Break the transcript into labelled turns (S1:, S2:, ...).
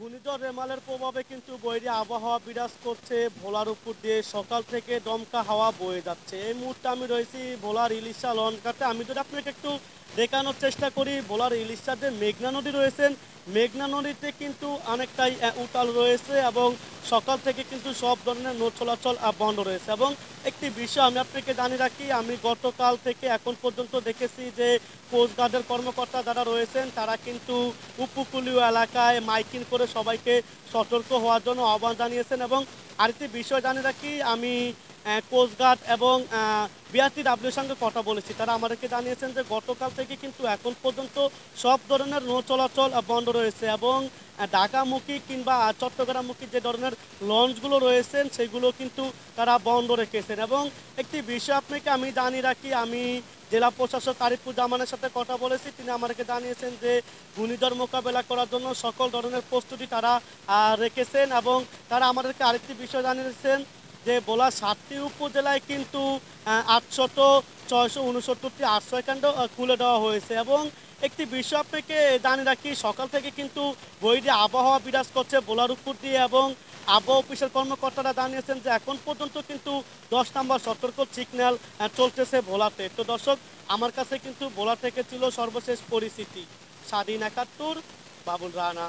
S1: ঘূর্ণিঝড় রেমালের প্রভাবে কিন্তু বৈরী আবহাওয়া বিরাজ করছে ভোলার উপর দিয়ে। সকাল থেকে দমকা হাওয়া বয়ে যাচ্ছে। এই মুহূর্তে আমি রয়েছি ভোলার ইলিশা লঞ্চঘাটে। আমি যদি আপনাকে একটু দেখানোর চেষ্টা করি, ভোলার ইলিশার যে মেঘনা নদী রয়েছেন, মেঘনা নদীতে কিন্তু অনেকটাই উতাল রয়েছে এবং সকাল থেকে কিন্তু সব ধরনের নৌ চলাচল বন্ধ রয়েছে। এবং একটি বিষয় আমি আপনাকে জানিয়ে রাখি, আমি গতকাল থেকে এখন পর্যন্ত দেখেছি যে কোস্টগার্ডের কর্মকর্তা যারা রয়েছেন তারা কিন্তু উপকূলীয় এলাকায় মাইকিং করে সবাইকে সতর্ক হওয়ার জন্য আহ্বান জানিয়েছেন। এবং আরেকটি বিষয় জানিয়ে রাখি, আমি কোস্টগার্ড এবং বিআরটিডাব্লিউর সঙ্গে কথা বলেছি। তারা আমাদেরকে জানিয়েছেন যে গতকাল থেকে কিন্তু এখন পর্যন্ত সব ধরনের নৌ চলাচল বন্ধ রয়েছে এবং ঢাকামুখী কিংবা চট্টগ্রামমুখী যে ধরনের লঞ্চগুলো রয়েছেন সেগুলো কিন্তু তারা বন্ধ রেখেছেন। এবং একটি বিষয় আপনাকে আমি জানিয়ে রাখি, আমি জেলা প্রশাসক আরিফুজ্জামানের সাথে কথা বলেছি। তিনি আমাদেরকে জানিয়েছেন যে ঘূর্ণিঝড় মোকাবেলা করার জন্য সকল ধরনের প্রস্তুতি তারা রেখেছেন। এবং তারা আমাদেরকে আরেকটি বিষয় জানিয়েছেন যে ভোলা 7টি উপজেলায় কিন্তু 800-669টি আশ্রয়কেন্দ্র খুলে দেওয়া হয়েছে। এবং একটি বিষয় আপনাকে জানিয়ে রাখি, সকাল থেকে কিন্তু বৈরী আবহাওয়া বিরাজ করছে ভোলার উপর দিয়ে এবং আবহাওয়া অফিসের কর্মকর্তারা জানিয়েছেন যে এখন পর্যন্ত কিন্তু 10 নম্বর সতর্ক সিগন্যাল চলতেছে ভোলাতে। তো দর্শক, আমার কাছে কিন্তু ভোলা থেকে ছিল সর্বশেষ পরিস্থিতি। স্বাধীন 71, বাবুল রানা।